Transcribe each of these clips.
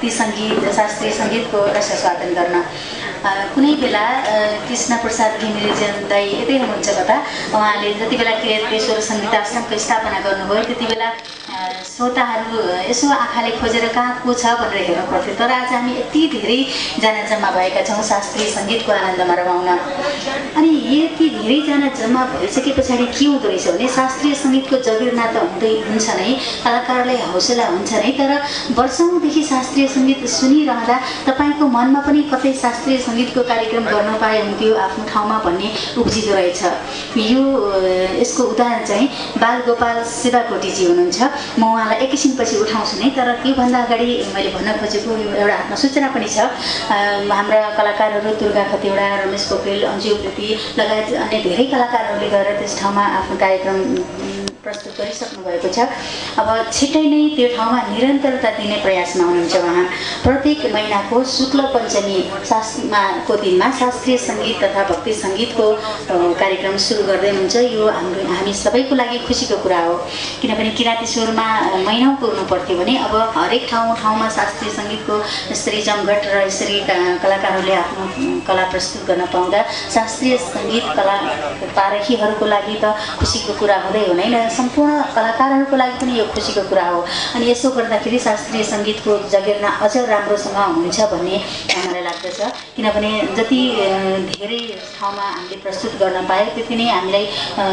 भक्ति सङ्गीत शास्त्रीय सङ्गीतको रसास्वादन गर्न कुनै बेला कृष्ण प्रसाद घिमिरेज्यान दाई यतै हुनुहुन्छ कता उहाँले जति बेला किरातेश्वर सङ्गीत आश्रमको स्थापना गर्नुभयो त्यति बेला श्रोताहरू यसो आँखाले खोजेर कहाँ को छ भनेर हेर्नु पर्थ्यो। तर आज हामी यति धेरैजना जम्मा भएका छौँ शास्त्रीय सङ्गीतको आनन्दमा रमाउन। अनि यति धेरैजना जम्मा भइसके पछाडि के हुँदो रहेछ भने शास्त्रीय सङ्गीतको जगेर्ना त हुन्छ नै, कलाकारलाई हौसला हुन्छ नै, तर वर्षौँदेखि शास्त्रीय सङ्गीत सुनिरहँदा तपाईँको मनमा पनि कतै शास्त्रीय सङ्गीतको कार्यक्रम गर्न पाए हुन्थ्यो आफ्नो ठाउँमा भन्ने उब्जिँदो रहेछ। यसको उदाहरण चाहिँ बालगोपाल शिवाकोटीजी हुनुहुन्छ। म उहाँलाई एकैछिनपछि उठाउँछु नै, तर त्योभन्दा अगाडि मैले भन्न खोजेको एउटा हातमा सूचना पनि छ। हाम्रा कलाकारहरू दुर्गा खतिवडा, रमेश पोखरेल, अन्जु उप्रेती लगायत अन्य धेरै कलाकारहरूले गएर त्यस ठाउँमा आफ्नो कार्यक्रम प्रस्तुत गरिसक्नु भएको छ। अब छिट्टै नै त्यो ठाउँमा निरन्तरता दिने प्रयासमा हुनुहुन्छ उहाँ। प्रत्येक महिनाको शुक्ल पञ्चमी को दिनमा शास्त्रीय सङ्गीत तथा भक्ति सङ्गीतको कार्यक्रम सुरु गर्दै हुनुहुन्छ। यो हामी सबैको लागि खुसीको कुरा हो, किनभने किरातेश्वरमा महिनौँ पुग्नु पर्थ्यो भने अब हरेक ठाउँमा शास्त्रीय सङ्गीतको यसरी जमघट र यसरी कलाकारहरूले आफ्नो कला प्रस्तुत गर्न पाउँदा शास्त्रीय सङ्गीत कला पारखीहरूको लागि त खुसीको कुरा हुँदै हुँदैन, सम्पूर्ण कलाकारहरूको लागि पनि यो खुसीको कुरा हो। अनि यसो गर्दाखेरि शास्त्रीय सङ्गीतको जगेर्ना अझ राम्रोसँग हुन्छ भन्ने मलाई लाग्दछ। किनभने जति धेरै ठाउँमा हामीले प्रस्तुत गर्न पाए त्यति नै हामीलाई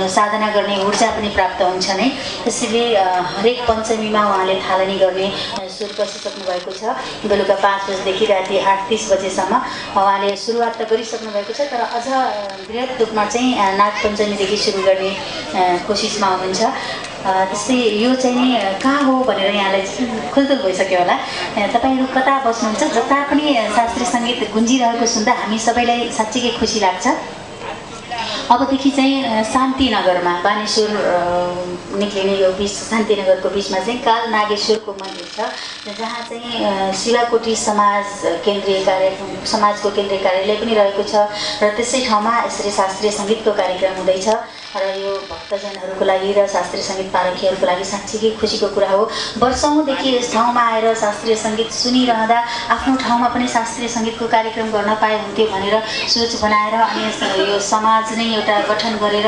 साधना गर्ने ऊर्जा पनि प्राप्त हुन्छ नै। त्यसैले हरेक पञ्चमीमा उहाँले थालनी गर्ने सुरु बसिसक्नु भएको छ। बेलुका 5 बजेदेखि राति 8:30 बजेसम्म उहाँले सुरुवात त गरिसक्नु भएको छ, तर अझ बृहत रूपमा चाहिँ नागपञ्चमीदेखि सुरु गर्ने कोसिसमा हुनुहुन्छ। त्यस्तै यो चाहिँ कहाँ हो भनेर यहाँलाई खुल्दुल भइसक्यो होला। तपाईँहरू कता बस्नुहुन्छ, जता पनि शास्त्रीय सङ्गीत गुन्जिरहेको सुन्दा हामी सबैलाई साँच्चीकै खुसी लाग्छ। अबदेखि चाहिँ शान्तिनगरमा बानेश्वर निक्लिने यो शान्तिनगरको बिचमा चाहिँ काल नागेश्वरको मन्दिर छ, जहाँ चाहिँ शिवाकोटी समाजको केन्द्रीय कार्यालय पनि रहेको छ र त्यसै ठाउँमा यसरी शास्त्रीय सङ्गीतको कार्यक्रम हुँदैछ। र यो भक्तजनहरूको लागि र शास्त्रीय सङ्गीत पारखीहरूको लागि साँच्चीकै खुसीको कुरा हो। वर्षौँदेखि यस ठाउँमा आएर शास्त्रीय सङ्गीत सुनिरहँदा आफ्नो ठाउँमा पनि शास्त्रीय सङ्गीतको कार्यक्रम गर्न पाए हुन्थ्यो भनेर सोच बनाएर अनि यो समाज नै एउटा गठन गरेर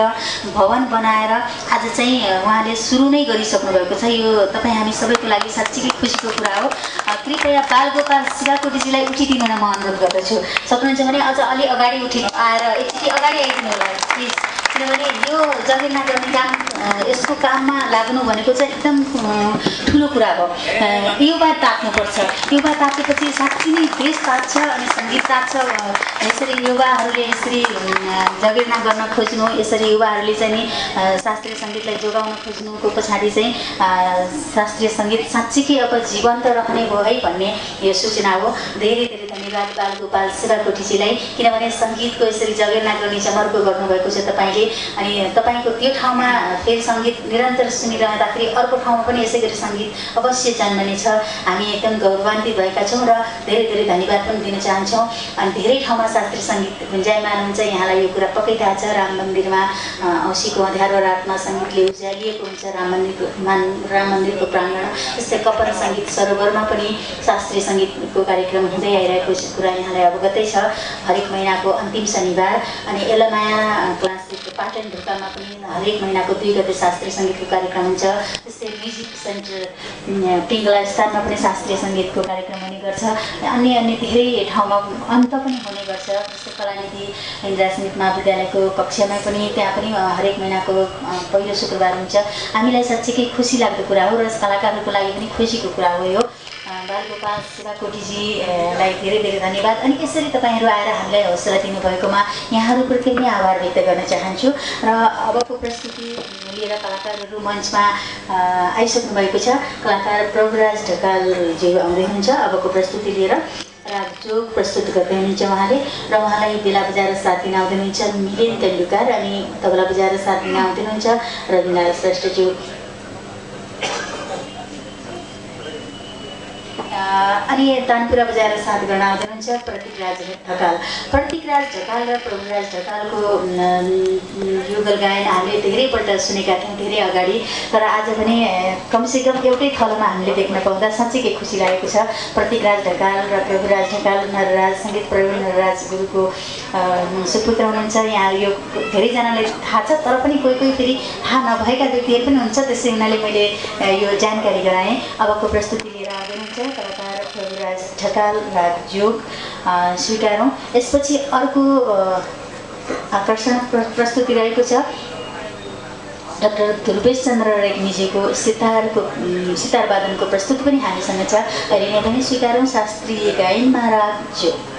भवन बनाएर आज चाहिँ उहाँले सुरु नै गरिसक्नु भएको छ। यो तपाईँ हामी सबैको लागि साँच्चीकै खुसीको कुरा हो। कृपया बालगोपाल शिवाकोटीजीलाई उठिदिनु न म अनुरोध गर्दछु। सक्नुहुन्छ भने अझ अलि अगाडि आएर एकचोटि अगाडि आइदिनु होला प्लिज। किनभने यो जगेर्ना गर्ने काम, यसको काममा लाग्नु भनेको चाहिँ एकदम ठुलो कुरा हो। युवा ताक्नुपर्छ। युवा ताकेपछि साँच्चै नै देश ताक्छ अनि सङ्गीत ताक्छ। यसरी युवाहरूले यसरी जगेर्ना गर्न खोज्नु, यसरी युवाहरूले चाहिँ नि शास्त्रीय सङ्गीतलाई जोगाउन खोज्नुको पछाडि चाहिँ शास्त्रीय सङ्गीत साँच्चीकै अब जीवन्त रहने भयो है भन्ने यो सूचना हो। धेरै धेरै धन्यवाद बालगोपाल शिवाकोटीजीलाई, किनभने सङ्गीतको यसरी जगेर्ना गर्ने जमर्को गर्नुभएको छ तपाईँले। अनि तपाईँको त्यो ठाउँमा फेरि सङ्गीत निरन्तर सुनिरहँदाखेरि अर्को ठाउँमा पनि यसै गरी सङ्गीत अवश्य जन्मने छ। हामी एकदम गौरवान्वित भएका छौँ र धेरै धेरै धन्यवाद पनि दिन चाहन्छौँ। अनि धेरै ठाउँमा शास्त्रीय सङ्गीत गुन्जायमान हुन्छ, यहाँलाई यो कुरा पक्कै थाहा छ। राम मन्दिरमा औँसीको अँध्यारो रातमा सङ्गीतले उज्यालिएको हुन्छ राम मन्दिरको प्राङ्गण। त्यस्तै कपन सङ्गीत सरोवरमा पनि शास्त्रीय सङ्गीतको कार्यक्रम हुँदै आइरहेको कुरा यहाँलाई अवगतै छ। हरेक महिनाको अन्तिम शनिबार अनि एलमाया क्लासिक पाटन ढोकामा पनि हरेक महिनाको 2 गते शास्त्रीय सङ्गीतको कार्यक्रम हुन्छ। त्यस्तै म्युजिक सेन्टर पिङ्गला स्थानमा पनि शास्त्रीय सङ्गीतको कार्यक्रम हुने गर्छ। अन्य धेरै ठाउँमा अन्त पनि हुने गर्छ। जस्तै कलानिधि इन्दिरा सङ्गीत महाविद्यालयको कक्षामा पनि त्यहाँ पनि हरेक महिनाको पहिलो शुक्रबार हुन्छ। हामीलाई साँच्चीकै खुसी लाग्दो कुरा हो र कलाकारहरूको लागि पनि खुसीको कुरा हो यो। बालगोपाल शिवाकोटीजीलाई धेरै धेरै धन्यवाद। अनि यसरी तपाईँहरू आएर हामीलाई हौसला दिनुभएकोमा यहाँहरूप्रति पनि आभार व्यक्त गर्न चाहन्छु। र अबको प्रस्तुति लिएर कलाकारहरू मञ्चमा आइसक्नु भएको छ। कलाकार प्रभुराज ढकालज्यू आउँदै हुनुहुन्छ अबको प्रस्तुति लिएर। रागजोग प्रस्तुत गर्दै हुनुहुन्छ उहाँले र उहाँलाई बेला बजाएर साथ दिन आउँदै हुनुहुन्छ मिलिन तेन्दुलकर अनि तबला बजाएर साथ दिन आउँदै हुनुहुन्छ रविन्द्र श्रेष्ठज्यू। अनि तानपुरा बजाएर साथ गर्न आउँदै हुनुहुन्छ प्रतीकराज ढकाल। प्रतीकराज ढकाल र प्रभुराज ढकालको युगल गायन हामीले धेरैपल्ट सुनेका थियौँ धेरै अगाडि, तर आज पनि कमसेकम एउटै थलोमा हामीले देख्न पाउँदा साँच्चै खुसी लागेको छ। प्रतीकराज ढकाल र प्रभुराज ढकाल नरराज सङ्गीत प्रवीण नरराज गुरुको सुपुत्र हुनुहुन्छ। यहाँ यो धेरैजनालाई थाहा छ, तर पनि कोही कोही फेरि थाहा नभएका व्यक्तिहरू पनि हुन्छ, त्यसै हुनाले मैले यो जानकारी गराएँ। अबको प्रस्तुति लिएर आउँदै हुनुहुन्छ कलाकार प्रभुराज ढकाल रागयोग स्वीकारौँ। यसपछि अर्को आकर्षण प्रस्तुति रहेको छ डाक्टर ध्रुवेश चन्द्र रेग्मीजीको सितार वादनको प्रस्तुति पनि हामीसँग छ। अहिले नै पनि स्वीकारौँ शास्त्रीय गायनमा रागयोग।